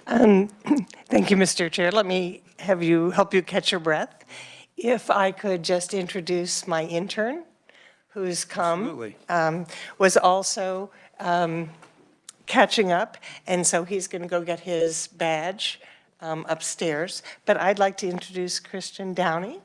Thank you, Mr. Chair. Let me help you catch your breath. If I could just introduce my intern, who's come, was also catching up, and so he's going to go get his badge upstairs. But I'd like to introduce Christian Downey,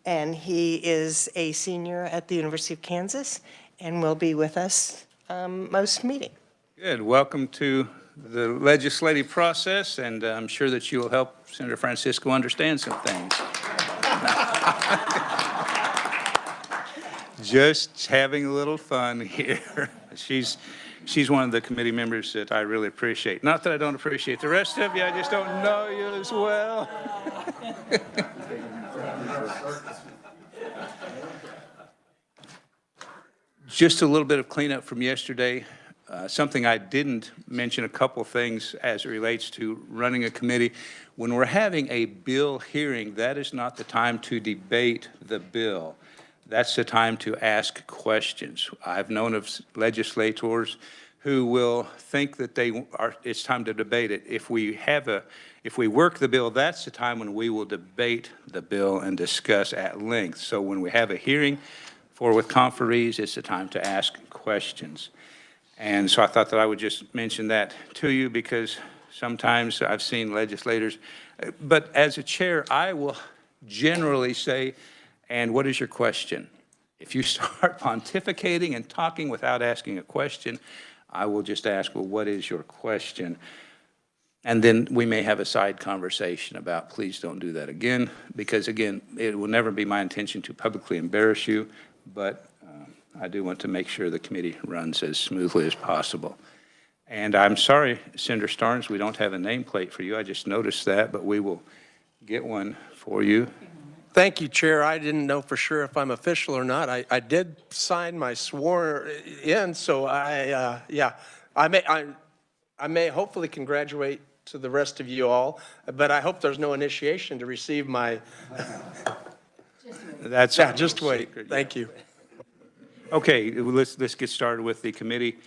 and he is a senior at the University of Kansas and will be with us most meeting. Good. Welcome to the legislative process, and I'm sure that you will help Senator Francisco understand some things. Just having a little fun here. She's one of the committee members that I really appreciate. Not that I don't appreciate the rest of you, I just don't know you as well. Just a little bit of cleanup from yesterday. Something I didn't mention, a couple things as it relates to running a committee. When we're having a bill hearing, that is not the time to debate the bill. That's the time to ask questions. I've known of legislators who will think that it's time to debate it. If we work the bill, that's the time when we will debate the bill and discuss at length. So when we have a hearing with conferees, it's the time to ask questions. And so I thought that I would just mention that to you because sometimes I've seen legislators, but as a chair, I will generally say, and what is your question? If you start pontificating and talking without asking a question, I will just ask, well, what is your question? And then we may have a side conversation about, please don't do that again, because again, it will never be my intention to publicly embarrass you, but I do want to make sure the committee runs as smoothly as possible. And I'm sorry, Senator Starnes, we don't have a nameplate for you. I just noticed that, but we will get one for you. Thank you, Chair. I didn't know for sure if I'm official or not. I did sign my sworn in, so I may hopefully congratulate to the rest of you all, but I hope there's no initiation to receive my. That's just wait. Secret, Thank you. Okay, let's get started with the committee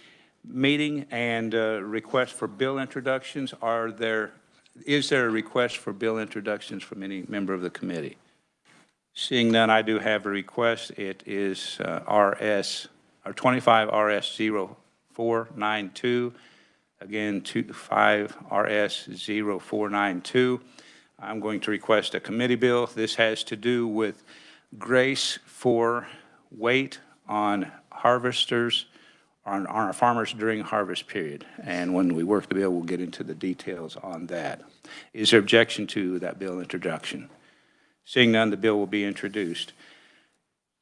meeting and request for bill introductions. Is there a request for bill introductions from any member of the committee? Seeing none, I do have a request. It is 25 RS 0492. Again, 25 RS 0492. I'm going to request a committee bill. This has to do with grace for weight on harvesters, on our farmers during harvest period. And when we work the bill, we'll get into the details on that. Is there objection to that bill introduction? Seeing none, the bill will be introduced.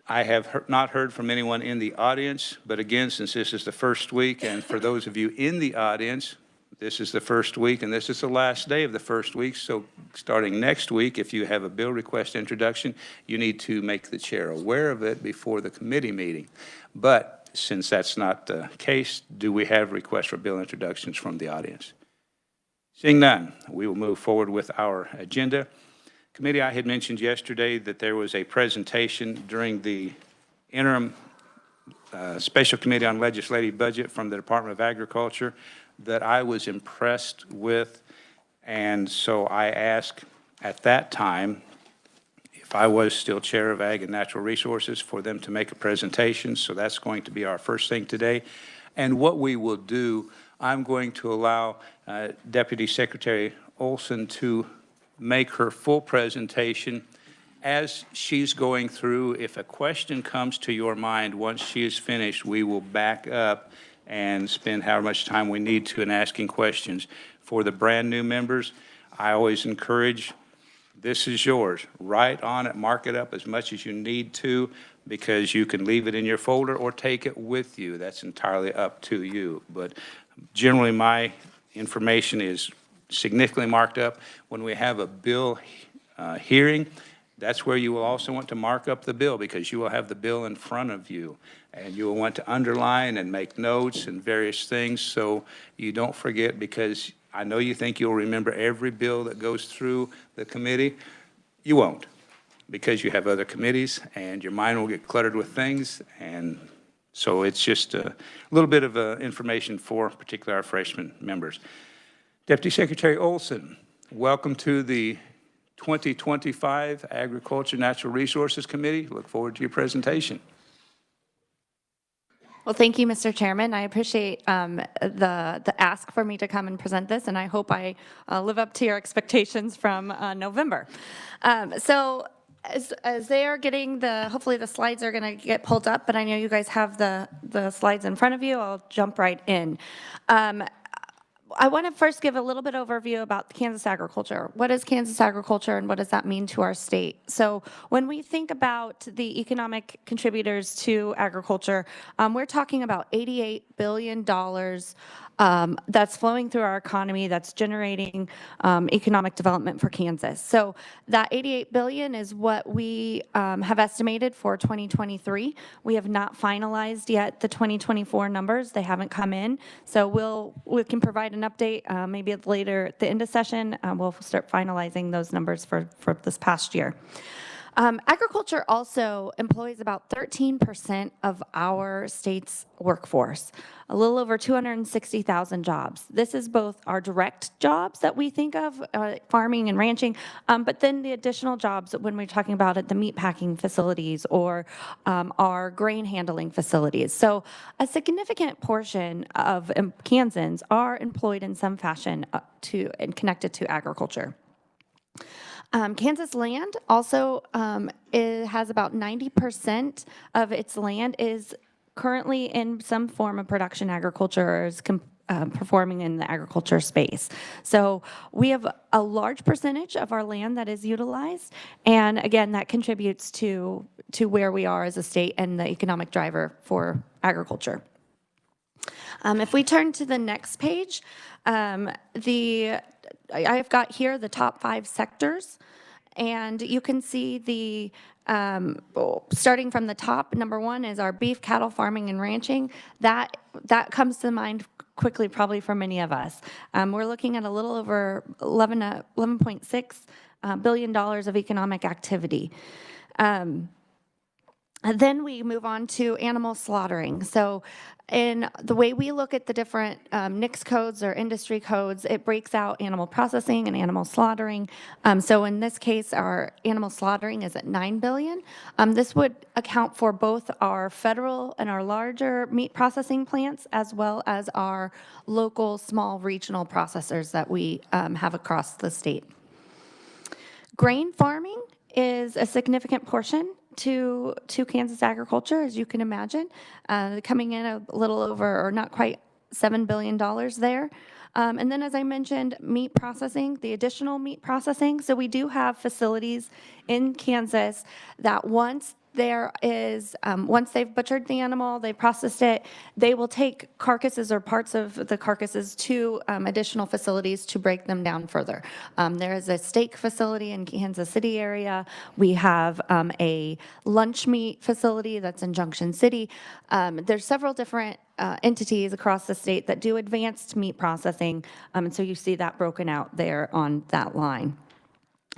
I have not heard from anyone in the audience, but again, since this is the first week, and for those of you in the audience, this is the first week, and this is the last day of the first week, so starting next week, if you have a bill request introduction, you need to make the chair aware of it before the committee meeting. But since that's not the case, do we have requests for bill introductions from the audience? Seeing none, we will move forward with our agenda. Committee, I had mentioned yesterday that there was a presentation during the interim Special Committee on Legislative Budget from the Department of Agriculture that I was impressed with, and so I asked at that time, if I was still chair of Ag and Natural Resources, for them to make a presentation. So that's going to be our first thing today. And what we will do, I'm going to allow Deputy Secretary Olson to make her full presentation. As she's going through, if a question comes to your mind once she is finished, we will back up and spend however much time we need to in asking questions. For the brand new members, I always encourage, this is yours. Write on it, mark it up as much as you need to, because you can leave it in your folder or take it with you. That's entirely up to you. But generally, my information is significantly marked up. When we have a bill hearing, that's where you will also want to mark up the bill, because you will have the bill in front of you. And you will want to underline and make notes and various things so you don't forget, because I know you think you'll remember every bill that goes through the committee. You won't, because you have other committees and your mind will get cluttered with things. And so it's just a little bit of information for particularly our freshman members. Deputy Secretary Olson, welcome to the 2025 Agriculture Natural Resources Committee. Look forward to your presentation. Well, thank you, Mr. Chairman. I appreciate the ask for me to come and present this, and I hope I live up to your expectations from November. So as they are getting hopefully the slides are going to get pulled up, but I know you guys have the slides in front of you. I'll jump right in. I want to first give a little bit overview about Kansas agriculture. What is Kansas agriculture and what does that mean to our state? So when we think about the economic contributors to agriculture, we're talking about $88 billion that's flowing through our economy, that's generating economic development for Kansas. So that $88 billion is what we have estimated for 2023. We have not finalized yet the 2024 numbers. They haven't come in. So we can provide an update maybe later at the end of session. We'll start finalizing those numbers for this past year. Agriculture also employs about 13% of our state's workforce, a little over 260,000 jobs. This is both our direct jobs that we think of, farming and ranching, but then the additional jobs when we're talking about at the meat packing facilities or our grain handling facilities. So a significant portion of Kansans are employed in some fashion and connected to agriculture. Kansas land also it has about 90% of its land is currently in some form of production agriculture or is performing in the agriculture space. So we have a large percentage of our land that is utilized, and again, that contributes to where we are as a state and the economic driver for agriculture. If we turn to the next page, I've got here the top 5 sectors, and you can see starting from the top, number 1 is our beef, cattle, farming, and ranching. That comes to mind quickly probably for many of us. We're looking at a little over $11.6 billion of economic activity. And then we move on to animal slaughtering. So in the way we look at the different NICS codes or industry codes, it breaks out animal processing and animal slaughtering. So in this case, our animal slaughtering is at $9 billion. This would account for both our federal and our larger meat processing plants, as well as our local small regional processors that we have across the state. Grain farming is a significant portion to Kansas agriculture, as you can imagine, coming in a little over, or not quite, $7 billion there. And then, as I mentioned, meat processing, the additional meat processing. So we do have facilities in Kansas that once they've butchered the animal, they've processed it, they will take carcasses or parts of the carcasses to additional facilities to break them down further. There is a steak facility in Kansas City area. We have a lunch meat facility that's in Junction City. There's several different entities across the state that do advanced meat processing, and so you see that broken out there on that line.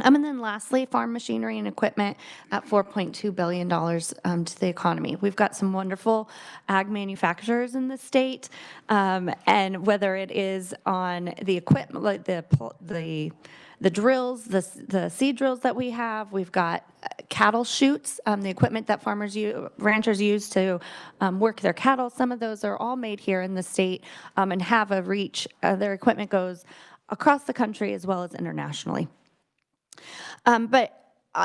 And then lastly, farm machinery and equipment at $4.2 billion to the economy. We've got some wonderful ag manufacturers in the state, and whether it is on the equipment, like the drills, the seed drills that we have, we've got cattle chutes, the equipment that ranchers use to work their cattle. Some of those are all made here in the state and have a reach. Their equipment goes across the country as well as internationally. But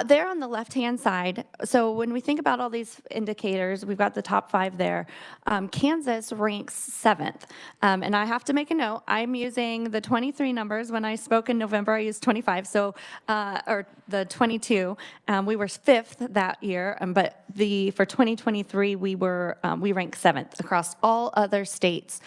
there on the left-hand side, so when we think about all these indicators, we've got the top 5 there. Kansas ranks 7th. And I have to make a note, I'm using the 23 numbers. When I spoke in November, I used 25, so, or the 22. We were 5th that year, but for 2023, we ranked 7th across all other states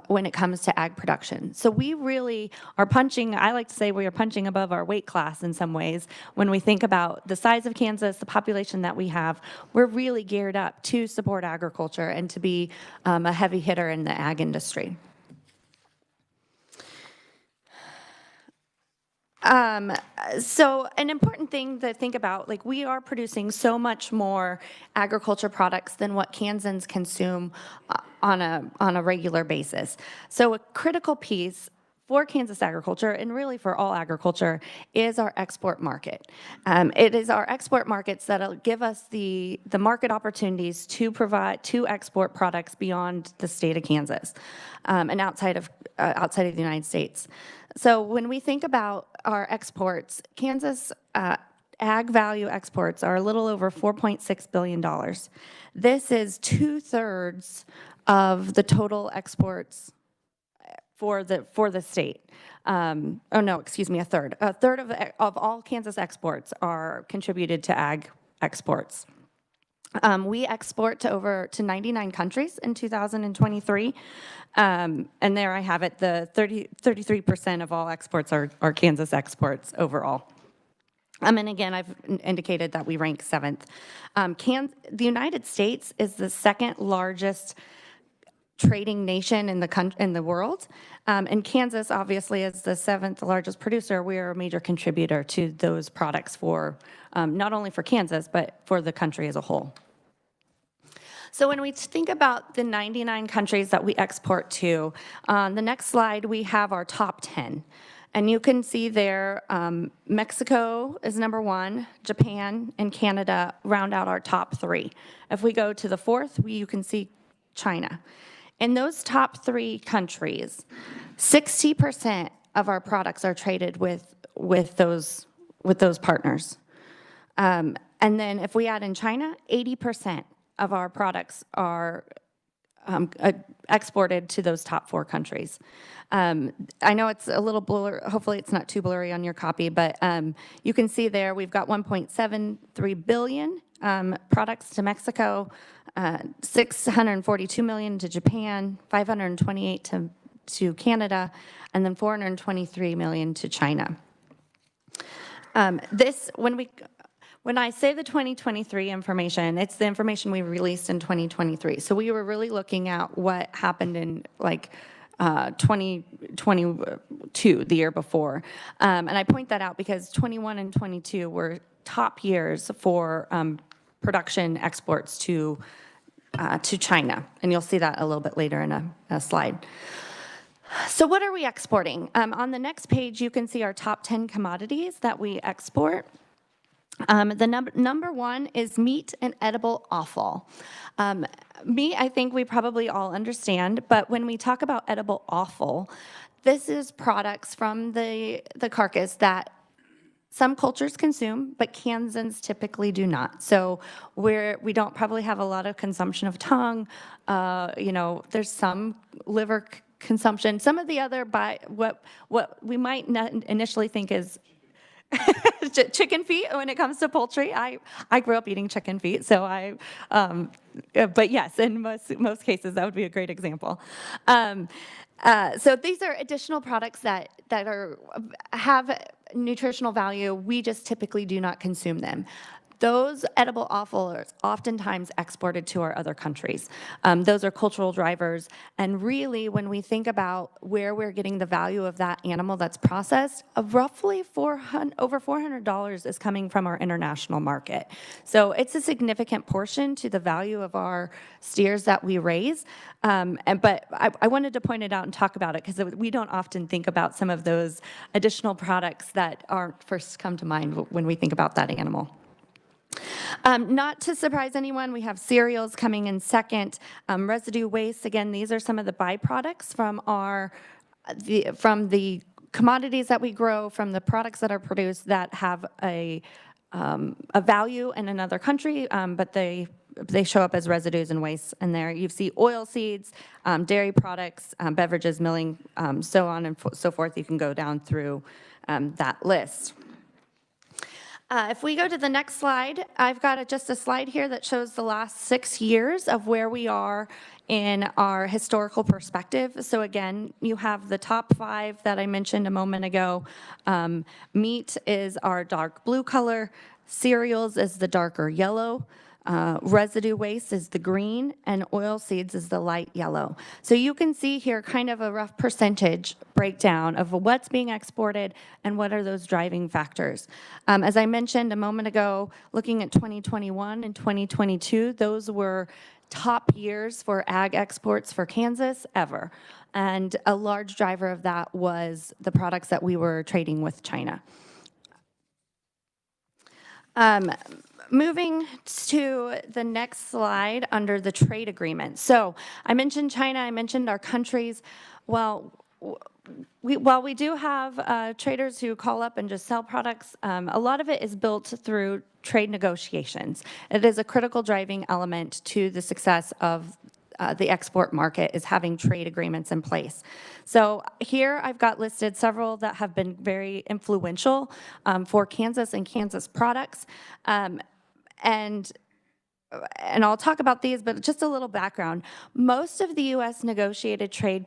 when it comes to ag production. So we really are I like to say we are punching above our weight class in some ways. When we think about the size of Kansas, the population that we have, we're really geared up to support agriculture and to be a heavy hitter in the ag industry. So an important thing to think about, like we are producing so much more agriculture products than what Kansans consume on a regular basis. So a critical piece for Kansas agriculture, and really for all agriculture, is our export market. It is our export markets that'll give us the market opportunities to export products beyond the state of Kansas and outside of the United States. So when we think about our exports, Kansas ag value exports are a little over $4.6 billion. This is 2/3 of the total exports for the state. Oh no, excuse me, a third. A third of all Kansas exports are contributed to ag exports. We export to 99 countries in 2023. And there I have it, the 33% of all exports are Kansas exports overall. And again, I've indicated that we rank 7th. The United States is the second largest trading nation in the world. And Kansas, obviously, is the 7th largest producer. We are a major contributor to those products for not only for Kansas, but for the country as a whole. So when we think about the 99 countries that we export to, on the next slide, we have our top 10. And you can see there, Mexico is number 1, Japan and Canada round out our top 3. If we go to the 4th, you can see China. In those top 3 countries, 60% of our products are traded with those partners. And then if we add in China, 80% of our products are exported to those top 4 countries. I know it's a little blurry. Hopefully it's not too blurry on your copy, but you can see there we've got 1.73 billion products to Mexico, 642 million to Japan, 528 to Canada, and then 423 million to China. When I say the 2023 information, it's the information we released in 2023. So we were really looking at what happened in 2022, the year before. And I point that out because 21 and 22 were top years for production exports to China. And you'll see that a little bit later in a slide. So what are we exporting? On the next page, you can see our top 10 commodities that we export. The number 1 is meat and edible offal. Meat, I think we probably all understand, but when we talk about edible offal, this is products from the carcass that some cultures consume, but Kansans typically do not. So we don't probably have a lot of consumption of tongue. There's some liver consumption. Some of the other what we might not initially think is chicken feet when it comes to poultry. I grew up eating chicken feet, so but yes, in most cases that would be a great example. So these are additional products that have nutritional value. We just typically do not consume them. Those edible offal are oftentimes exported to our other countries. Those are cultural drivers. And really, when we think about where we're getting the value of that animal that's processed, roughly over $400 is coming from our international market. So it's a significant portion to the value of our steers that we raise. But I wanted to point it out and talk about it because we don't often think about some of those additional products that aren't first come to mind when we think about that animal. Not to surprise anyone, we have cereals coming in second. Residue waste, again, these are some of the byproducts from the commodities that we grow, from the products that are produced that have a value in another country, but they show up as residues and wastes in there. You see oil seeds, dairy products, beverages, milling, so on and so forth. You can go down through that list. If we go to the next slide, I've got just a slide here that shows the last 6 years of where we are in our historical perspective. So again, you have the top 5 that I mentioned a moment ago. Meat is our dark blue color. Cereals is the darker yellow. residue waste is the green, and oil seeds is the light yellow. So you can see here kind of a rough percentage breakdown of what's being exported and what are those driving factors. As I mentioned a moment ago, looking at 2021 and 2022, those were top years for ag exports for Kansas ever. And a large driver of that was the products that we were trading with China. Moving to the next slide under the trade agreement. So I mentioned China, I mentioned our countries. Well, while we do have traders who call up and just sell products, a lot of it is built through trade negotiations. It is a critical driving element to the success of the export market, is having trade agreements in place. So here I've got listed several that have been very influential for Kansas and Kansas products. And I'll talk about these, but just a little background. Most of the U.S. negotiated trade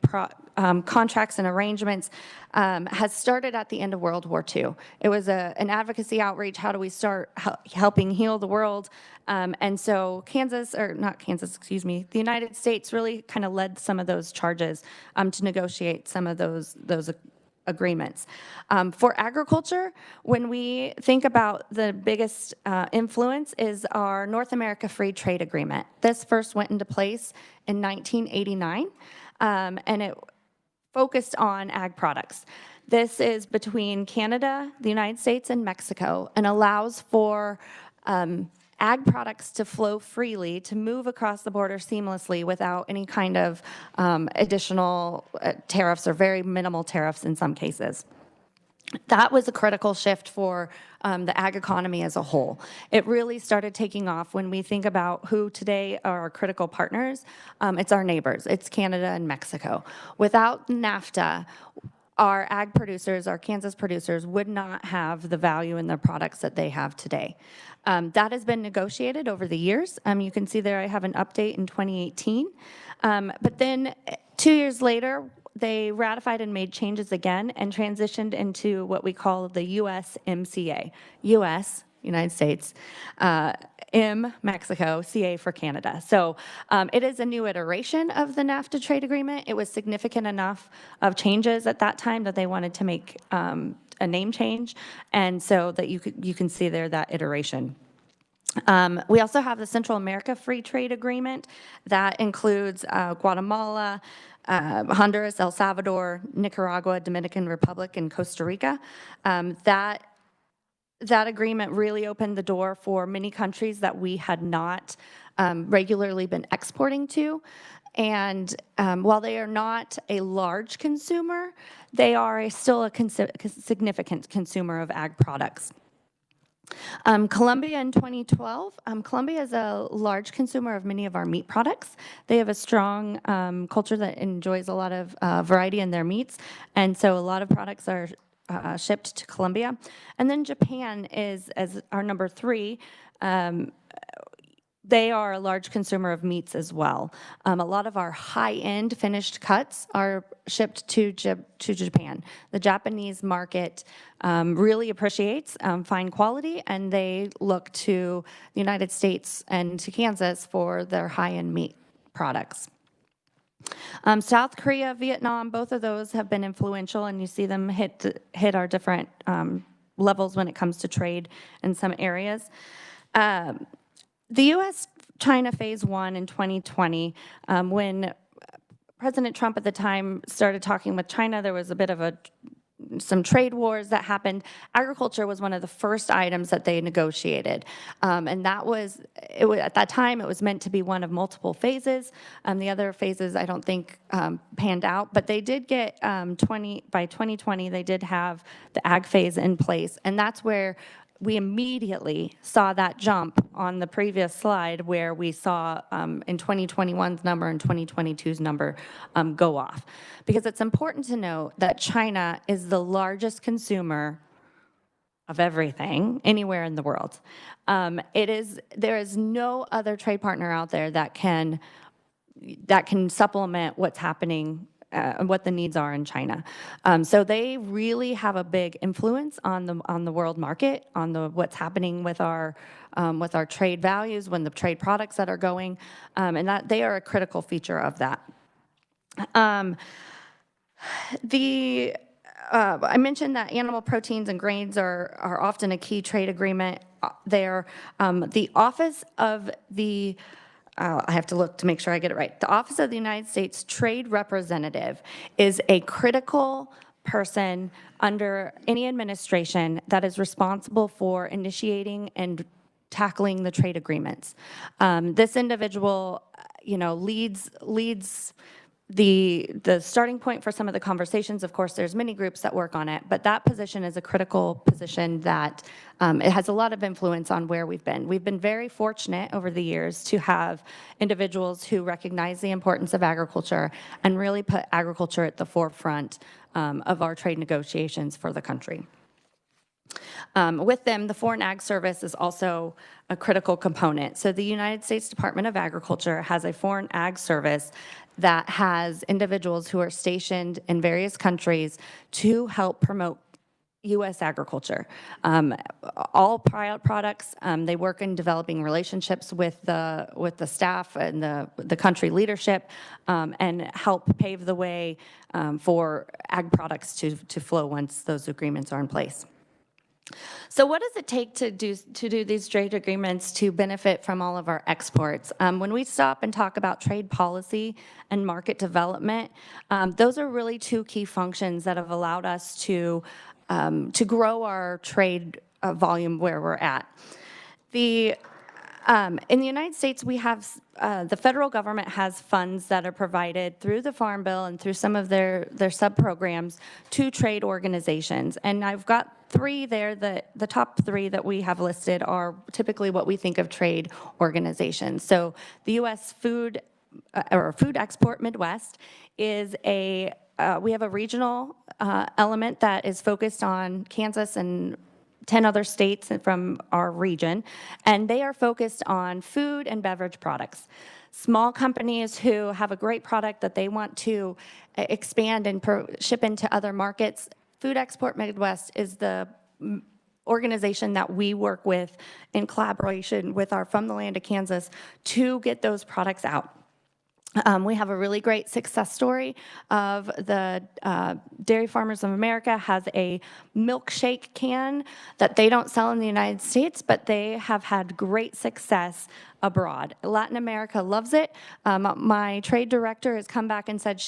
contracts and arrangements has started at the end of World War II. It was an advocacy outreach. How do we start helping heal the world? And so the United States really kind of led some of those charges to negotiate some of those agreements. For agriculture, when we think about the biggest influence is our North America Free Trade Agreement. This first went into place in 1989, and it focused on ag products. This is between Canada, the United States, and Mexico, and allows for ag products to flow freely, to move across the border seamlessly without any kind of additional tariffs or very minimal tariffs in some cases. That was a critical shift for the ag economy as a whole. It really started taking off when we think about who today are our critical partners. It's our neighbors. It's Canada and Mexico. Without NAFTA, our ag producers, our Kansas producers, would not have the value in their products that they have today. That has been negotiated over the years. You can see there I have an update in 2018. But then 2 years later, they ratified and made changes again and transitioned into what we call the USMCA. US, United States, M, Mexico, CA for Canada. So it is a new iteration of the NAFTA trade agreement. It was significant enough of changes at that time that they wanted to make a name change, and so that you can see there that iteration. We also have the Central America Free Trade Agreement that includes Guatemala, Honduras, El Salvador, Nicaragua, Dominican Republic, and Costa Rica. That agreement really opened the door for many countries that we had not regularly been exporting to. And while they are not a large consumer, they are still a significant consumer of ag products. Colombia in 2012, Colombia is a large consumer of many of our meat products. They have a strong culture that enjoys a lot of variety in their meats, and so a lot of products are shipped to Colombia. And then Japan is as our number 3. They are a large consumer of meats as well. A lot of our high-end finished cuts are shipped to Japan. The Japanese market really appreciates fine quality, and they look to the United States and to Kansas for their high-end meat products. South Korea, Vietnam, both of those have been influential, and you see them hit our different levels when it comes to trade in some areas. The U.S.-China Phase 1 in 2020, when President Trump at the time started talking with China, there was a bit of some trade wars that happened. Agriculture was one of the first items that they negotiated. And that was, at that time, it was meant to be one of multiple phases. The other phases, I don't think, panned out. But they did get, by 2020, they did have the ag phase in place. And that's where we immediately saw that jump on the previous slide where we saw in 2021's number and 2022's number go off. Because it's important to note that China is the largest consumer of everything anywhere in the world. There is no other trade partner out there that can supplement what's happening what the needs are in China. So they really have a big influence on the world market, on what's happening with our trade values, when the trade products that are going, and that they are a critical feature of that. I mentioned that animal proteins and grains are often a key trade agreement there. The Office of the I have to look to make sure I get it right. The Office of the United States Trade Representative is a critical person under any administration that is responsible for initiating and tackling the trade agreements. This individual, leads the starting point for some of the conversations. Of course, there's many groups that work on it, but that position is a critical position that it has a lot of influence on where we've been. We've been very fortunate over the years to have individuals who recognize the importance of agriculture and really put agriculture at the forefront of our trade negotiations for the country. With them, the Foreign Ag Service is also a critical component. So the United States Department of Agriculture has a Foreign Ag Service that has individuals who are stationed in various countries to help promote U.S. agriculture. All products, they work in developing relationships with the staff and the country leadership, and help pave the way for ag products to flow once those agreements are in place. So what does it take to do these trade agreements to benefit from all of our exports? When we stop and talk about trade policy and market development, those are really two key functions that have allowed us to grow our trade volume where we're at. In the United States, we have the federal government has funds that are provided through the Farm Bill and through some of their sub-programs to trade organizations. And I've got three there. The top three that we have listed are typically what we think of trade organizations. So the U.S. Food Export Midwest is we have a regional element that is focused on Kansas and 10 other states from our region, and they are focused on food and beverage products. Small companies who have a great product that they want to expand and ship into other markets. Food Export Midwest is the organization that we work with in collaboration with our From the Land of Kansas to get those products out. We have a really great success story of the Dairy Farmers of America has a milkshake can that they don't sell in the United States, but they have had great success abroad. Latin America loves it. My trade director has come back and said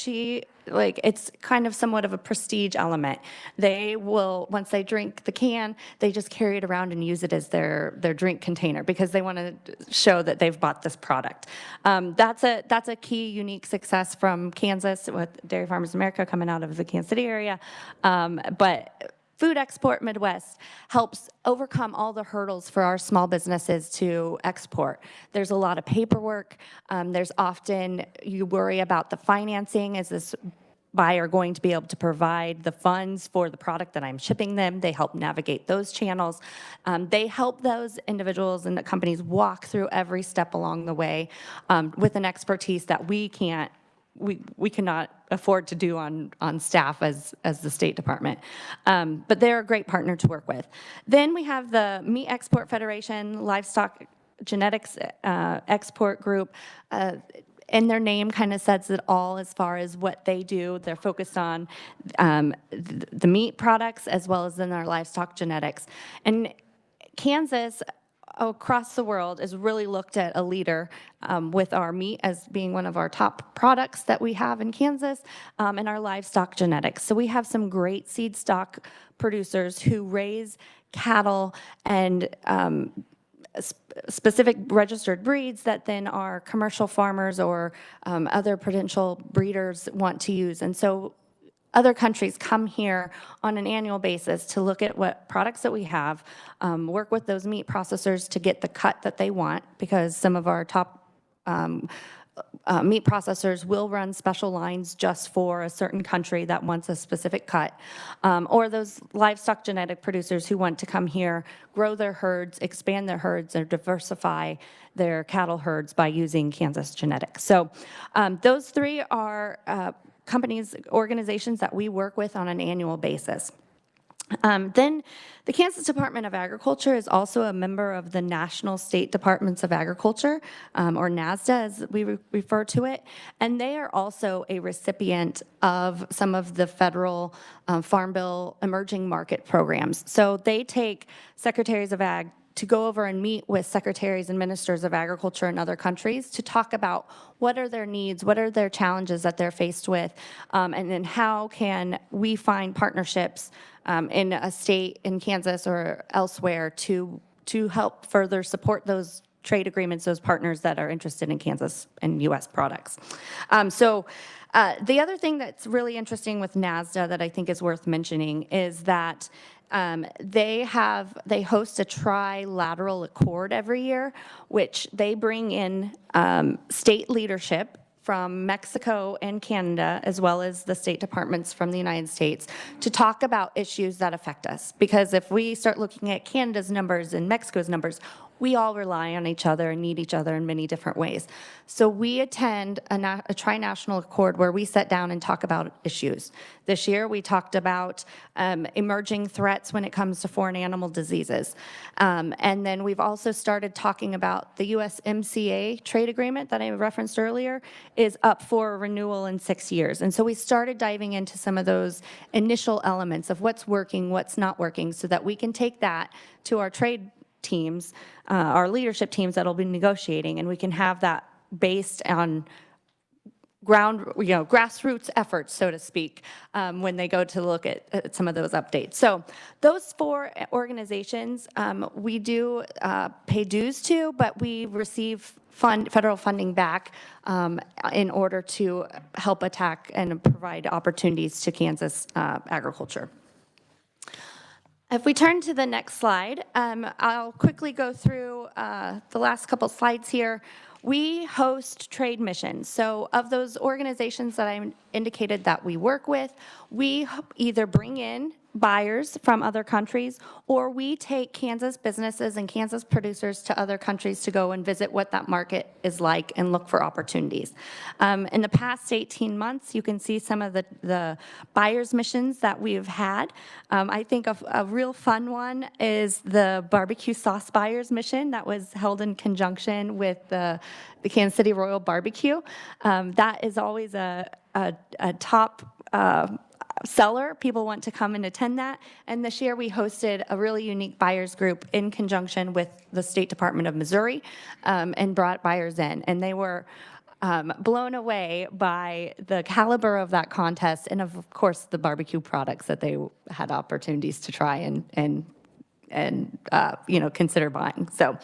it's kind of somewhat of a prestige element. They will, once they drink the can, they just carry it around and use it as their drink container because they want to show that they've bought this product. That's a key unique success from Kansas with Dairy Farmers America coming out of the Kansas City area. But Food Export Midwest helps overcome all the hurdles for our small businesses to export. There's a lot of paperwork. There's often, you worry about the financing. Is this buyer going to be able to provide the funds for the product that I'm shipping them? They help navigate those channels. They help those individuals and the companies walk through every step along the way with an expertise that we cannot afford to do on staff as the State Department. But they're a great partner to work with. Then we have the Meat Export Federation, Livestock Genetics Export Group. And their name kind of says it all as far as what they do. They're focused on the meat products as well as in our livestock genetics. And Kansas, across the world, is really looked at a leader with our meat as being one of our top products that we have in Kansas, and our livestock genetics. So we have some great seed stock producers who raise cattle and specific registered breeds that then our commercial farmers or other potential breeders want to use. And so other countries come here on an annual basis to look at what products that we have, work with those meat processors to get the cut that they want, because some of our top meat processors will run special lines just for a certain country that wants a specific cut, or those livestock genetic producers who want to come here, grow their herds, expand their herds, or diversify their cattle herds by using Kansas genetics. So those three are companies, organizations that we work with on an annual basis. Then the Kansas Department of Agriculture is also a member of the National State Departments of Agriculture, or NASDA as we refer to it, and they are also a recipient of some of the federal Farm Bill emerging market programs. So they take secretaries of ag to go over and meet with secretaries and ministers of agriculture in other countries to talk about what are their needs, what are their challenges that they're faced with, and then how can we find partnerships in a state in Kansas or elsewhere to help further support those trade agreements, those partners that are interested in Kansas and U.S. products. The other thing that's really interesting with NASDA that I think is worth mentioning is that they host a trilateral accord every year, which they bring in state leadership from Mexico and Canada, as well as the state departments from the United States, to talk about issues that affect us. Because if we start looking at Canada's numbers and Mexico's numbers, we all rely on each other and need each other in many different ways. So we attend a tri-national accord where we sit down and talk about issues. This year we talked about emerging threats when it comes to foreign animal diseases. And then we've also started talking about the USMCA trade agreement that I referenced earlier is up for renewal in 6 years. And so we started diving into some of those initial elements of what's working, what's not working, so that we can take that to our trade teams, our leadership teams that'll be negotiating, and we can have that based on grassroots efforts, so to speak, when they go to look at some of those updates. So those 4 organizations we do pay dues to, but we receive federal funding back in order to help attack and provide opportunities to Kansas agriculture. If we turn to the next slide, I'll quickly go through the last couple slides here. We host trade missions. So of those organizations that I indicated that we work with, we either bring in buyers from other countries, or we take Kansas businesses and Kansas producers to other countries to go and visit what that market is like and look for opportunities. In the past 18 months, you can see some of the buyers missions that we've had. I think a real fun one is the barbecue sauce buyers mission that was held in conjunction with the Kansas City Royal Barbecue. That is always a top seller. People want to come and attend that. And this year we hosted a really unique buyers group in conjunction with the State Department of Missouri and brought buyers in. And they were blown away by the caliber of that contest and, of course, the barbecue products that they had opportunities to try and consider buying. So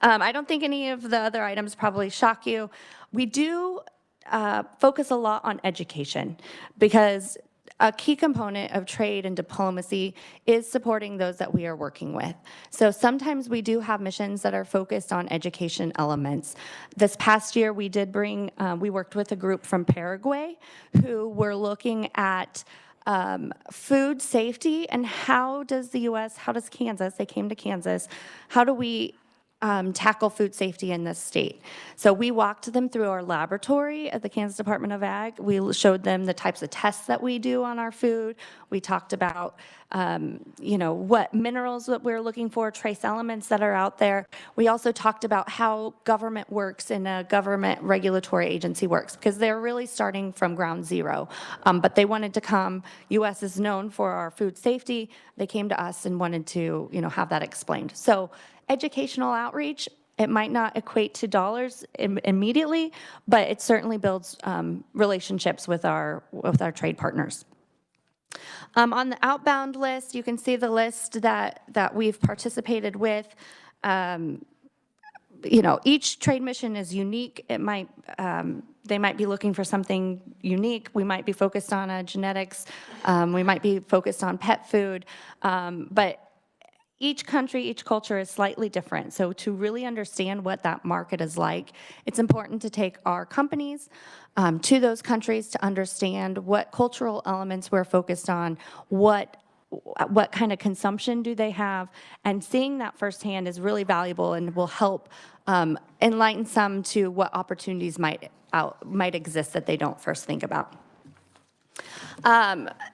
I don't think any of the other items probably shock you. We do focus a lot on education, because a key component of trade and diplomacy is supporting those that we are working with. So sometimes we do have missions that are focused on education elements. This past year, we worked with a group from Paraguay who were looking at food safety and how does Kansas, they came to Kansas, how do we tackle food safety in this state? So we walked them through our laboratory at the Kansas Department of Ag. We showed them the types of tests that we do on our food. We talked about, what minerals that we're looking for, trace elements that are out there. We also talked about how government works and a government regulatory agency works, because they're really starting from ground zero. But they wanted to come. U.S. is known for our food safety. They came to us and wanted to, have that explained. So educational outreach, it might not equate to dollars immediately, but it certainly builds relationships with our trade partners. On the outbound list, you can see the list that we've participated with. Each trade mission is unique. They might be looking for something unique. We might be focused on genetics. We might be focused on pet food, but each country, each culture is slightly different. So to really understand what that market is like, it's important to take our companies to those countries to understand what cultural elements we're focused on, what kind of consumption do they have, and seeing that firsthand is really valuable and will help enlighten some to what opportunities might exist that they don't first think about.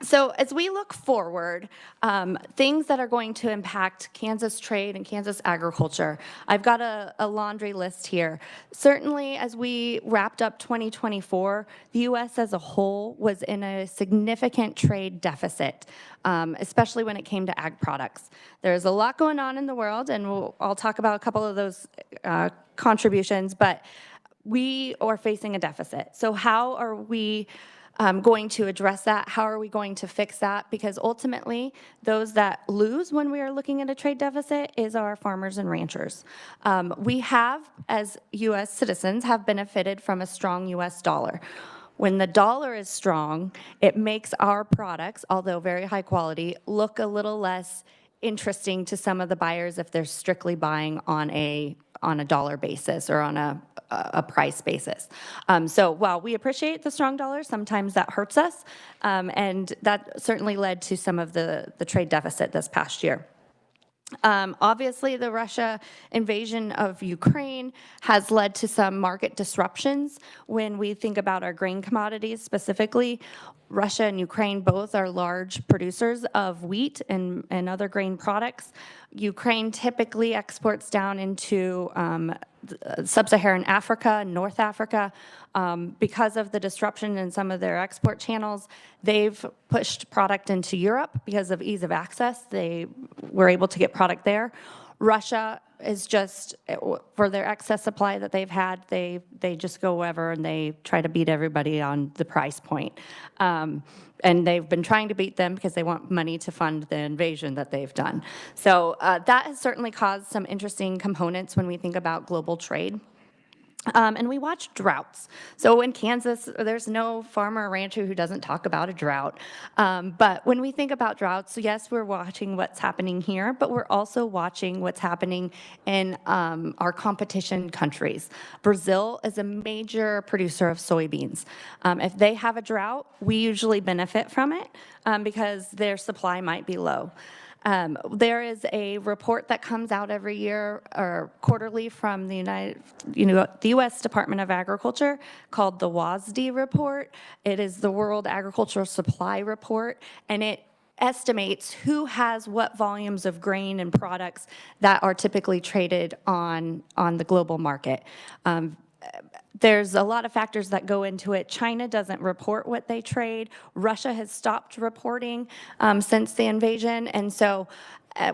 So as we look forward, things that are going to impact Kansas trade and Kansas agriculture, I've got a laundry list here. Certainly, as we wrapped up 2024, the U.S. as a whole was in a significant trade deficit, especially when it came to ag products. There's a lot going on in the world, and I'll talk about a couple of those contributions, but we are facing a deficit. So how are we going to address that? How are we going to fix that? Because ultimately, those that lose when we are looking at a trade deficit is our farmers and ranchers. We have, as U.S. citizens, have benefited from a strong U.S. dollar. When the dollar is strong, it makes our products, although very high quality, look a little less interesting to some of the buyers if they're strictly buying on a dollar basis or on a price basis. So while we appreciate the strong dollar, sometimes that hurts us, and that certainly led to some of the trade deficit this past year. Obviously, the Russia invasion of Ukraine has led to some market disruptions. When we think about our grain commodities specifically, Russia and Ukraine both are large producers of wheat and other grain products. Ukraine typically exports down into sub-Saharan Africa and North Africa. Because of the disruption in some of their export channels, they've pushed product into Europe because of ease of access. They were able to get product there. Russia is just, for their excess supply that they've had, they just go wherever and they try to beat everybody on the price point. And they've been trying to beat them because they want money to fund the invasion that they've done. So that has certainly caused some interesting components when we think about global trade. And we watch droughts. So in Kansas, there's no farmer or rancher who doesn't talk about a drought. But when we think about droughts, yes, we're watching what's happening here, but we're also watching what's happening in our competition countries. Brazil is a major producer of soybeans. If they have a drought, we usually benefit from it because their supply might be low. There is a report that comes out every year or quarterly from the U.S. Department of Agriculture called the WASDE report. It is the World Agricultural Supply Report, and it estimates who has what volumes of grain and products that are typically traded on the global market. There's a lot of factors that go into it. China doesn't report what they trade. Russia has stopped reporting since the invasion. And so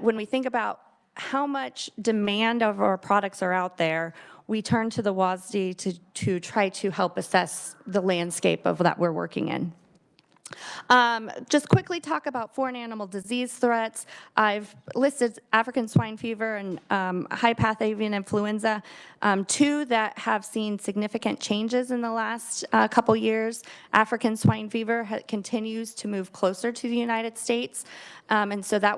when we think about how much demand of our products are out there, we turn to the WASDE to try to help assess the landscape of that we're working in. Just quickly talk about foreign animal disease threats. I've listed African swine fever and high-path avian influenza, two that have seen significant changes in the last couple years. African swine fever continues to move closer to the United States, and so that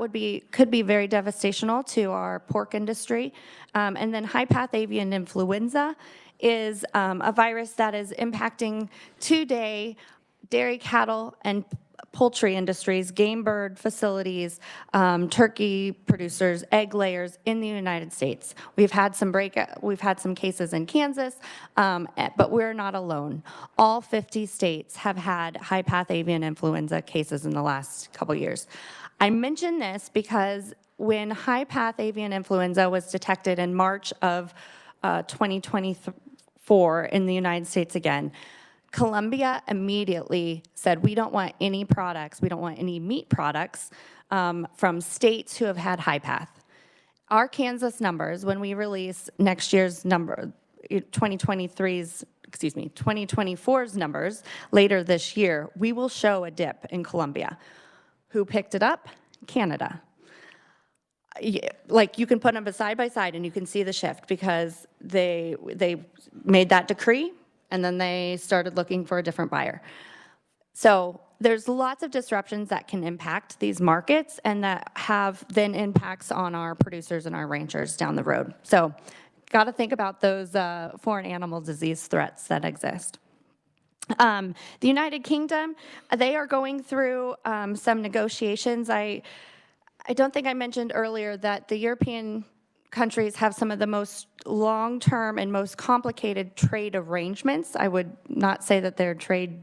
could be very devastational to our pork industry. And then high-path avian influenza is a virus that is impacting today dairy, cattle, and poultry industries, game bird facilities, turkey producers, egg layers in the United States. We've had some cases in Kansas, but we're not alone. All 50 states have had high-path avian influenza cases in the last couple years. I mention this because when high-path avian influenza was detected in March of 2024 in the United States again, Colombia immediately said, we don't want any products, we don't want any meat products from states who have had high path. Our Kansas numbers, when we release next year's number, 2024's numbers later this year, we will show a dip in Colombia. Who picked it up? Canada. Like, you can put them side by side and you can see the shift because they made that decree and then they started looking for a different buyer. So there's lots of disruptions that can impact these markets and that have then impacts on our producers and our ranchers down the road. So got to think about those foreign animal disease threats that exist. The United Kingdom, they are going through some negotiations. I don't think I mentioned earlier that the European countries have some of the most long-term and most complicated trade arrangements. I would not say that they're trade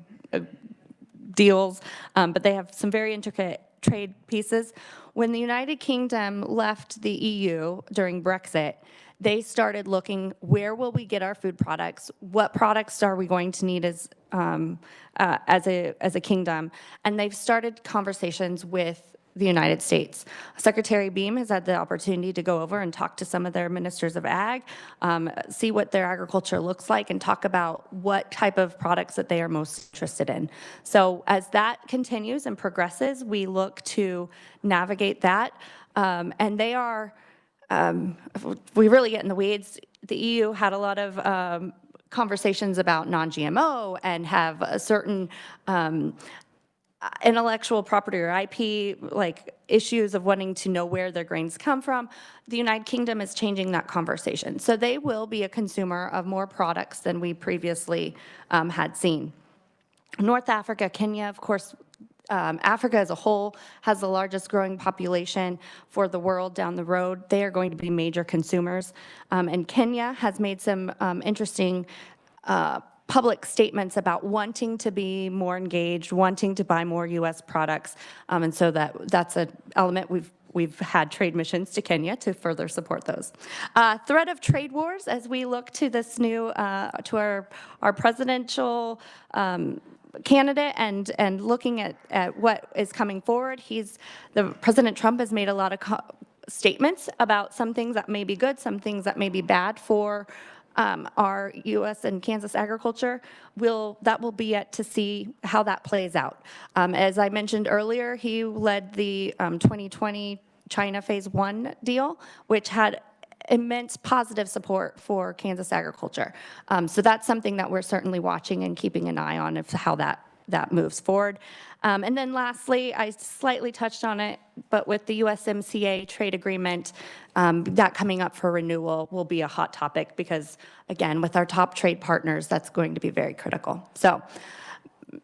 deals, but they have some very intricate trade pieces. When the United Kingdom left the EU during Brexit, they started looking, where will we get our food products? What products are we going to need as a kingdom? And they've started conversations with the United States. Secretary Beam has had the opportunity to go over and talk to some of their ministers of ag, see what their agriculture looks like, and talk about what type of products that they are most interested in. So as that continues and progresses, we look to navigate that. And they are, if we really get in the weeds, the EU had a lot of conversations about non-GMO and have a certain intellectual property or IP, like issues of wanting to know where their grains come from. The United Kingdom is changing that conversation. So they will be a consumer of more products than we previously had seen. North Africa, Kenya, of course, Africa as a whole has the largest growing population for the world down the road. They are going to be major consumers. And Kenya has made some interesting public statements about wanting to be more engaged, wanting to buy more U.S. products. And so that's an element we've had trade missions to Kenya to further support those. Threat of trade wars as we look to this new, to our presidential candidate and looking at what is coming forward. President Trump has made a lot of statements about some things that may be good, some things that may be bad for our U.S. and Kansas agriculture. That will be yet to see how that plays out. As I mentioned earlier, he led the 2020 China Phase 1 deal, which had immense positive support for Kansas agriculture. So that's something that we're certainly watching and keeping an eye on of how that moves forward. And then lastly, I slightly touched on it, but with the USMCA trade agreement, that coming up for renewal will be a hot topic because, again, with our top trade partners, that's going to be very critical. So,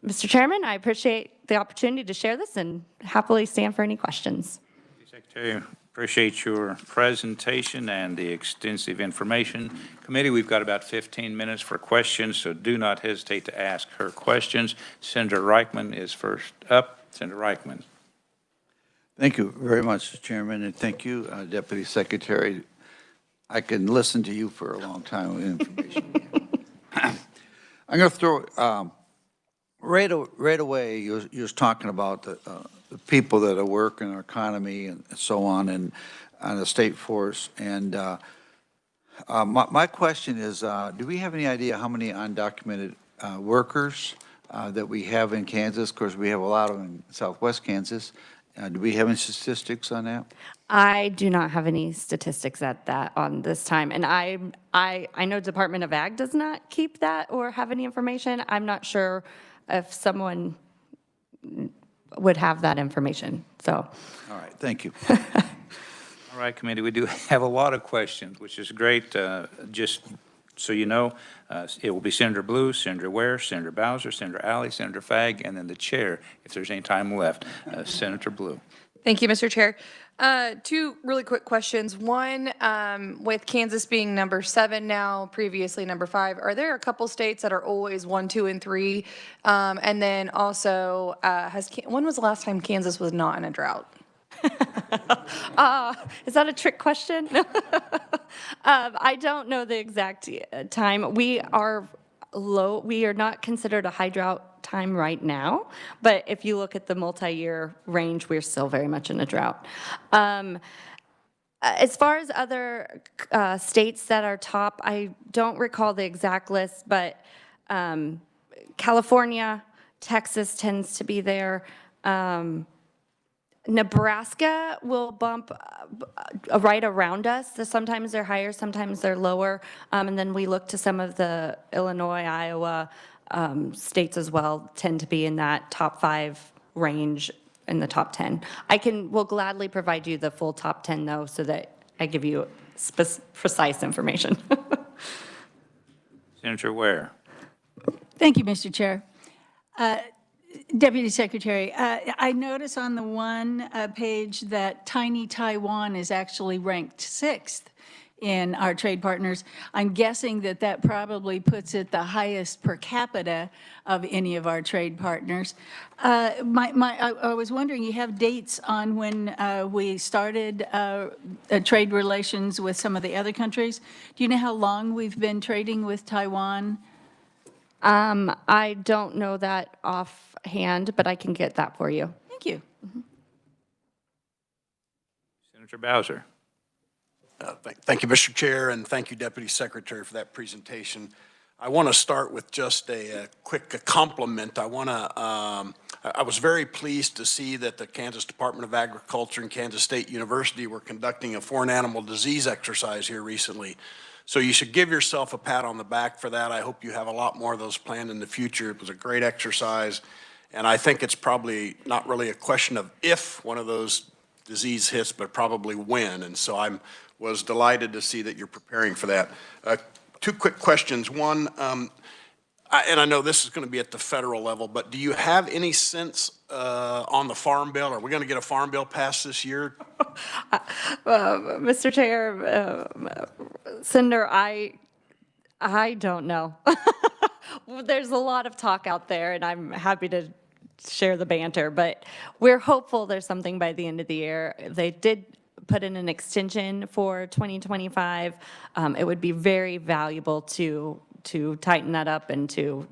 Mr. Chairman, I appreciate the opportunity to share this and happily stand for any questions. Secretary, appreciate your presentation and the extensive information. Committee, we've got about 15 minutes for questions, so do not hesitate to ask her questions. Senator Reichman is first up. Senator Reichman. Thank you very much, Mr. Chairman, and thank you, Deputy Secretary. I can listen to you for a long time with information. I'm going to throw right away. You was talking about the people that work in our economy and so on, and on the state force. And my question is, do we have any idea how many undocumented workers that we have in Kansas? Of course, we have a lot of them in Southwest Kansas. Do we have any statistics on that? I do not have any statistics at that on this time. And I know Department of Ag does not keep that or have any information. I'm not sure if someone would have that information, so. All right, thank you. All right, committee, we do have a lot of questions, which is great. Just so you know, it will be Senator Blue, Senator Ware, Senator Bowser, Senator Alley, Senator Fagg, and then the chair, if there's any time left. Senator Blue. Thank you, Mr. Chair. Two really quick questions. One, with Kansas being number 7 now, previously number 5, are there a couple states that are always 1, 2, and 3? And then also, when was the last time Kansas was not in a drought? Is that a trick question? I don't know the exact time. We are not considered a high drought time right now, but if you look at the multi-year range, we're still very much in a drought. As far as other states that are top, I don't recall the exact list, but California, Texas tends to be there. Nebraska will bump right around us. So sometimes they're higher, sometimes they're lower. And then we look to some of the Illinois, Iowa states as well, tend to be in that top 5 range in the top 10. We'll gladly provide you the full top 10 though, so that I give you precise information. Senator Ware. Thank you, Mr. Chair. Deputy Secretary, I notice on the one page that tiny Taiwan is actually ranked 6th in our trade partners. I'm guessing that that probably puts it the highest per capita of any of our trade partners. I was wondering, you have dates on when we started trade relations with some of the other countries. Do you know how long we've been trading with Taiwan? I don't know that offhand, but I can get that for you. Thank you. Senator Bowser. Thank you, Mr. Chair, and thank you, Deputy Secretary, for that presentation. I want to start with just a quick compliment. I was very pleased to see that the Kansas Department of Agriculture and Kansas State University were conducting a foreign animal disease exercise here recently. So you should give yourself a pat on the back for that. I hope you have a lot more of those planned in the future. It was a great exercise, and I think it's probably not really a question of if one of those disease hits, but probably when. And so I was delighted to see that you're preparing for that. Two quick questions. One, and I know this is going to be at the federal level, but do you have any sense on the farm bill? Are we going to get a farm bill passed this year? Mr. Chair, Senator, I don't know. There's a lot of talk out there, and I'm happy to share the banter, but we're hopeful there's something by the end of the year. They did put in an extension for 2025. It would be very valuable to tighten that up and to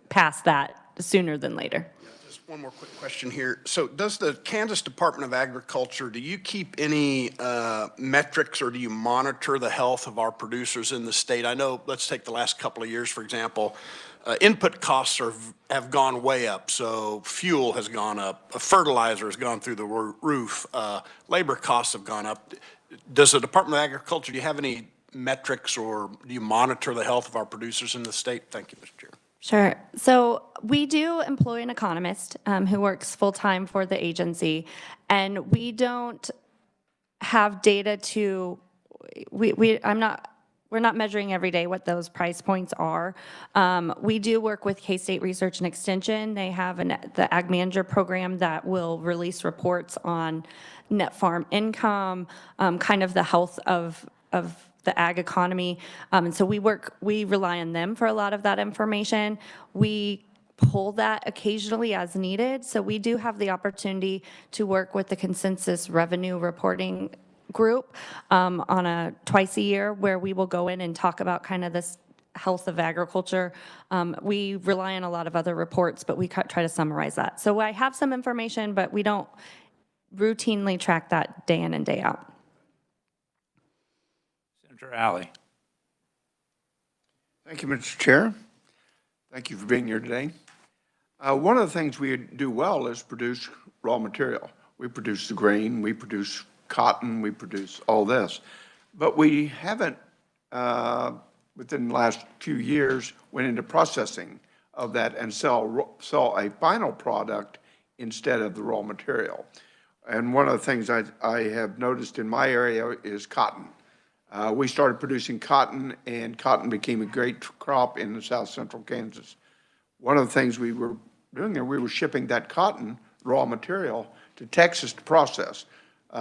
pass that sooner than later. Just one more quick question here. So does the Kansas Department of Agriculture, do you keep any metrics, or do you monitor the health of our producers in the state? I know, let's take the last couple of years, for example, input costs have gone way up. So fuel has gone up, fertilizer has gone through the roof, labor costs have gone up. Does the Department of Agriculture, do you have any metrics, or do you monitor the health of our producers in the state? Thank you, Mr. Chair. Sure. So we do employ an economist who works full-time for the agency, and we don't have data to, we're not measuring every day what those price points are. We do work with K-State Research and Extension. They have the Ag Manager program that will release reports on net farm income, kind of the health of the ag economy. And so we rely on them for a lot of that information. We pull that occasionally as needed. So we do have the opportunity to work with the consensus revenue reporting group on a twice a year, where we will go in and talk about kind of this health of agriculture. We rely on a lot of other reports, but we try to summarize that. So I have some information, but we don't routinely track that day in and day out. Senator Alley. Thank you, Mr. Chair. Thank you for being here today. One of the things we do well is produce raw material. We produce the grain, we produce cotton, we produce all this. But we haven't, within the last few years, went into processing of that and sell a final product instead of the raw material. And one of the things I have noticed in my area is cotton. We started producing cotton, and cotton became a great crop in the south central Kansas. One of the things we were doing there, we were shipping that cotton, raw material, to Texas to process.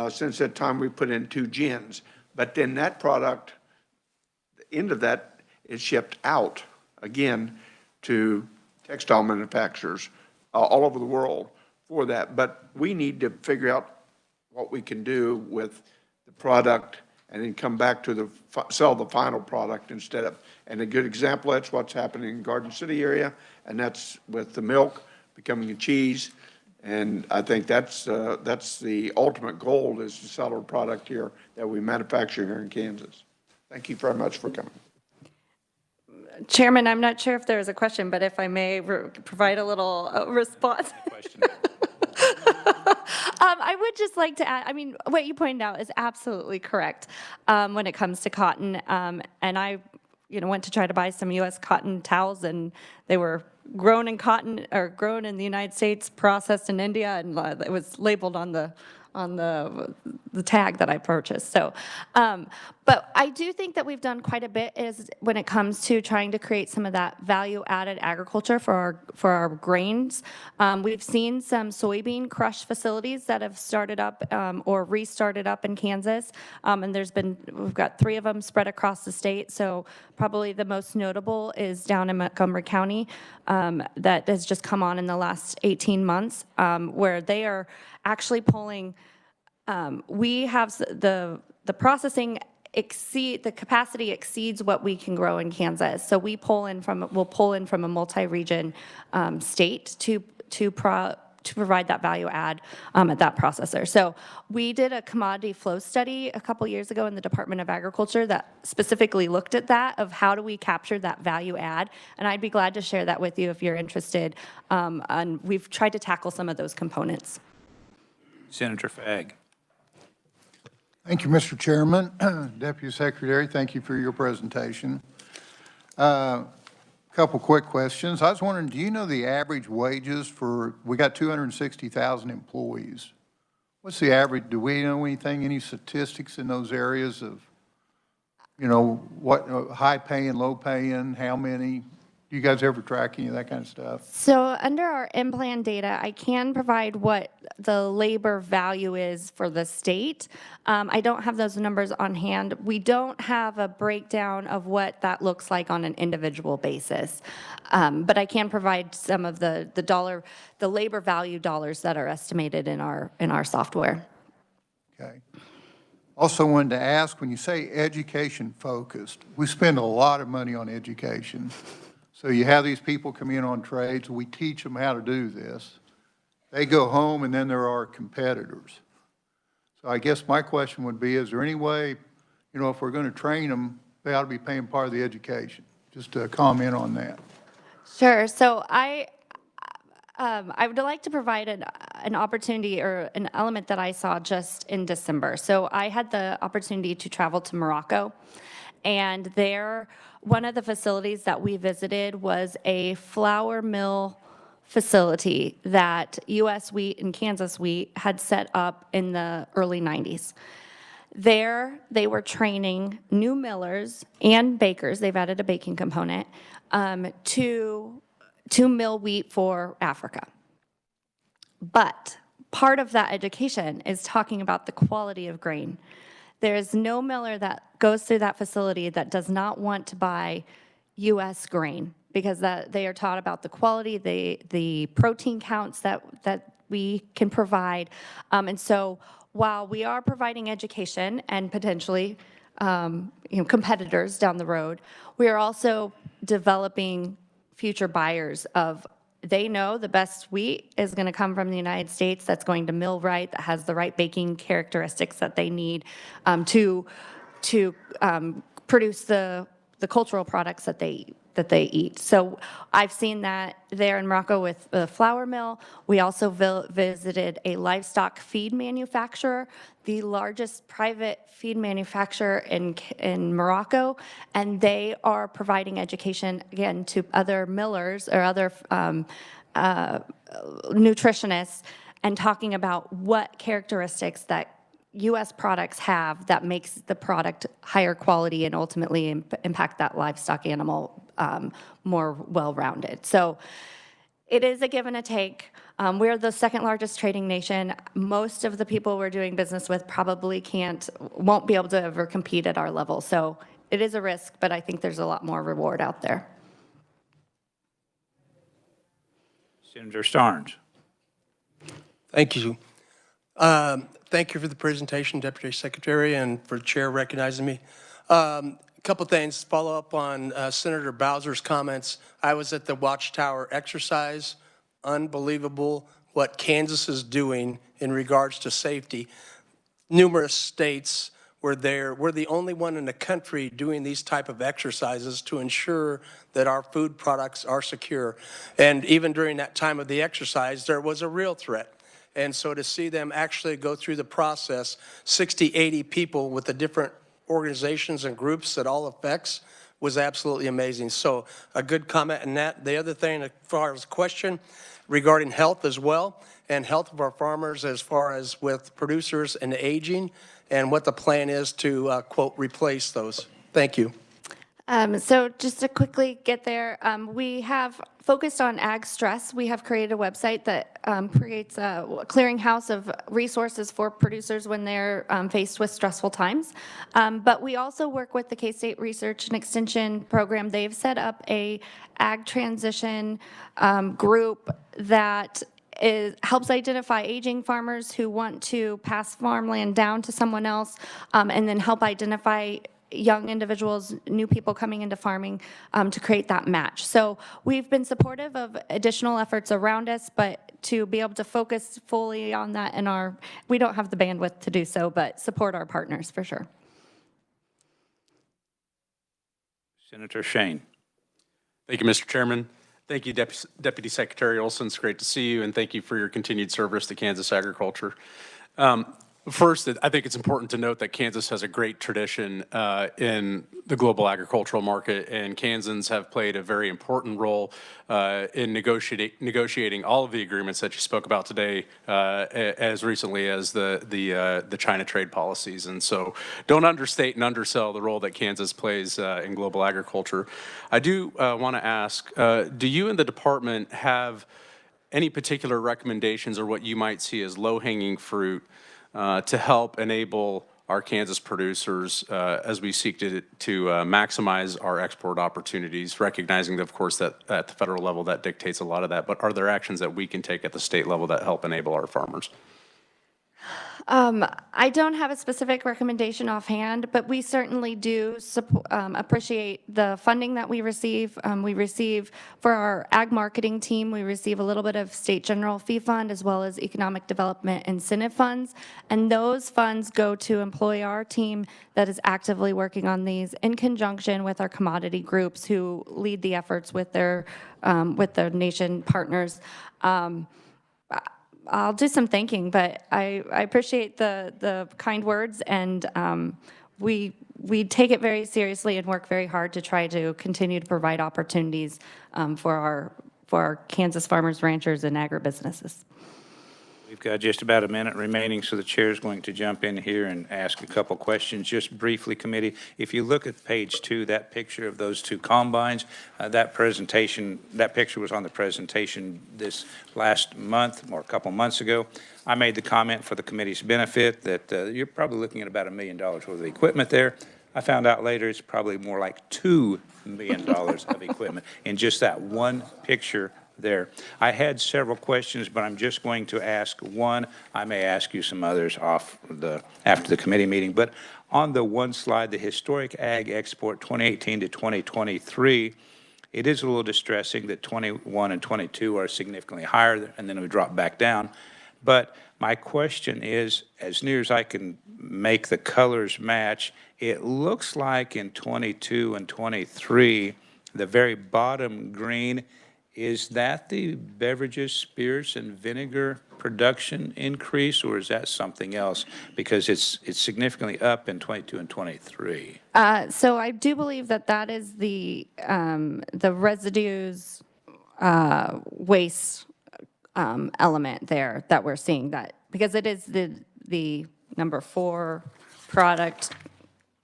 Since that time, we put in 2 gins. But then that product, the end of that, is shipped out again to textile manufacturers all over the world for that. But we need to figure out what we can do with the product and then come back to sell the final product instead of, and a good example, that's what's happening in Garden City area, and that's with the milk becoming a cheese. And I think that's the ultimate goal, is to sell our product here that we manufacture here in Kansas. Thank you very much for coming. Chairman, I'm not sure if there is a question, but if I may provide a little response. I would just like to add, I mean, what you pointed out is absolutely correct when it comes to cotton. And I, went to try to buy some U.S. cotton towels, and they were grown in cotton, or grown in the United States, processed in India, and it was labeled on the on the tag that I purchased. So, but I do think that we've done quite a bit is when it comes to trying to create some of that value-added agriculture for our grains. We've seen some soybean crush facilities that have started up or restarted up in Kansas, and we've got 3 of them spread across the state. So probably the most notable is down in Montgomery County that has just come on in the last 18 months, where they are actually pulling. We have the processing the capacity exceeds what we can grow in Kansas. So we'll pull in from a multi-region state to provide that value add at that processor. So we did a commodity flow study a couple years ago in the Department of Agriculture that specifically looked at that, of how do we capture that value add, and I'd be glad to share that with you if you're interested. And we've tried to tackle some of those components. Senator Fagg. Thank you, Mr. Chairman. Deputy Secretary, thank you for your presentation. Couple quick questions. I was wondering, do you know the average wages we got 260,000 employees. What's the average, do we know any statistics in those areas of, what high paying, low paying, how many? Do you guys ever track any of that kind of stuff? So under our in-plan data, I can provide what the labor value is for the state. I don't have those numbers on hand. We don't have a breakdown of what that looks like on an individual basis. But I can provide some of the labor value dollars that are estimated in our software. Okay. Also wanted to ask, when you say education focused, we spend a lot of money on education. So you have these people come in on trades, we teach them how to do this. They go home and then there are competitors. So I guess my question would be, is there any way, if we're going to train them, they ought to be paying part of the education? Just a comment on that. Sure. So I would like to provide an opportunity or an element that I saw just in December. So I had the opportunity to travel to Morocco, and there, one of the facilities that we visited was a flour mill facility that U.S. Wheat and Kansas Wheat had set up in the early 90s. There, they were training new millers and bakers, they've added a baking component, to mill wheat for Africa. But part of that education is talking about the quality of grain. There is no miller that goes through that facility that does not want to buy U.S. grain, because they are taught about the quality, the protein counts that we can provide. And so while we are providing education and potentially competitors down the road, we are also developing future buyers of, they know the best wheat is going to come from the United States, that's going to mill right, that has the right baking characteristics that they need to produce the cultural products that they eat. So I've seen that there in Morocco with the flour mill. We also visited a livestock feed manufacturer, the largest private feed manufacturer in Morocco, and they are providing education, again, to other millers or other nutritionists, and talking about what characteristics that U.S. products have that makes the product higher quality and ultimately impact that livestock animal more well-rounded. So it is a give and a take. We're the second largest trading nation. Most of the people we're doing business with probably won't be able to ever compete at our level. So it is a risk, but I think there's a lot more reward out there. Senator Starnes. Thank you. Thank you for the presentation, Deputy Secretary, and for the Chair recognizing me. A couple things, follow up on Senator Bowser's comments. I was at the Watchtower exercise. Unbelievable what Kansas is doing in regards to safety. Numerous states were there. We're the only one in the country doing these type of exercises to ensure that our food products are secure. And even during that time of the exercise, there was a real threat. And so to see them actually go through the process, 60, 80 people with the different organizations and groups that all affects, was absolutely amazing. So a good comment on that. The other thing, as far as question regarding health as well, and health of our farmers as far as with producers and aging, and what the plan is to, quote, replace those. Thank you. So just to quickly get there, we have focused on ag stress. We have created a website that creates a clearinghouse of resources for producers when they're faced with stressful times. But we also work with the K-State Research and Extension Program. They've set up a ag transition group that helps identify aging farmers who want to pass farmland down to someone else, and then help identify young individuals, new people coming into farming, to create that match. So we've been supportive of additional efforts around us, but to be able to focus fully on that we don't have the bandwidth to do so, but support our partners for sure. Senator Shane. Thank you, Mr. Chairman. Thank you, Deputy Secretary Olson. It's great to see you, and thank you for your continued service to Kansas agriculture. First, I think it's important to note that Kansas has a great tradition in the global agricultural market, and Kansans have played a very important role in negotiating all of the agreements that you spoke about today, as recently as the China trade policies. And so don't understate and undersell the role that Kansas plays in global agriculture. I do want to ask, do you and the department have any particular recommendations or what you might see as low-hanging fruit to help enable our Kansas producers as we seek to maximize our export opportunities, recognizing, of course, that at the federal level that dictates a lot of that, but are there actions that we can take at the state level that help enable our farmers? I don't have a specific recommendation offhand, but we certainly do appreciate the funding that we receive. We receive, for our ag marketing team, we receive a little bit of state general fee fund as well as economic development incentive funds. And those funds go to employ our team that is actively working on these in conjunction with our commodity groups who lead the efforts with their nation partners. I'll do some thinking, but I appreciate the kind words, and we take it very seriously and work very hard to try to continue to provide opportunities for our Kansas farmers, ranchers, and agribusinesses. We've got just about a minute remaining, so the chair is going to jump in here and ask a couple questions. Just briefly, committee, if you look at page 2, that picture of those two combines, that picture was on the presentation this last month or a couple months ago. I made the comment for the committee's benefit that you're probably looking at about $1 million worth of equipment there. I found out later it's probably more like $2 million of equipment in just that one picture there. I had several questions, but I'm just going to ask one. I may ask you some others after the committee meeting. But on the one slide, the historic ag export 2018 to 2023, it is a little distressing that 21 and 22 are significantly higher, and then we drop back down. But my question is, as near as I can make the colors match, it looks like in 22 and 23, the very bottom green, is that the beverages, spirits, and vinegar production increase, or is that something else? Because it's significantly up in 22 and 23. So I do believe that is the residues waste element there that we're seeing, that because it is the number 4 product,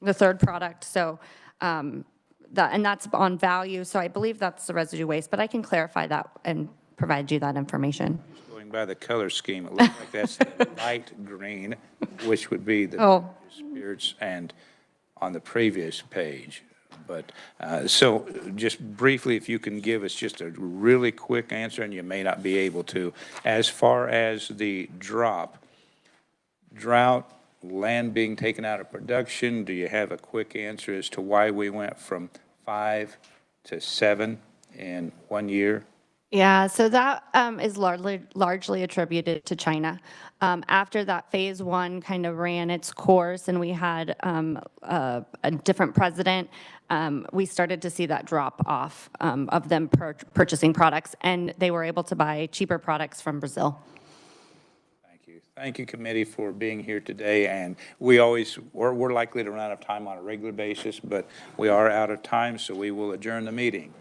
the third product. So. And that's on value, so I believe that's the residue waste, but I can clarify that and provide you that information. Going by the color scheme, it looks like that's the light green, which would be the spirits and on the previous page. But so just briefly, if you can give us just a really quick answer, and you may not be able to, as far as the drought, land being taken out of production, do you have a quick answer as to why we went from 5 to 7 in 1 year? Yeah, so that is largely attributed to China. After that phase 1 kind of ran its course and we had a different president, we started to see that drop off of them purchasing products, and they were able to buy cheaper products from Brazil. Thank you, committee, for being here today. And we're likely to run out of time on a regular basis, but we are out of time, so we will adjourn the meeting.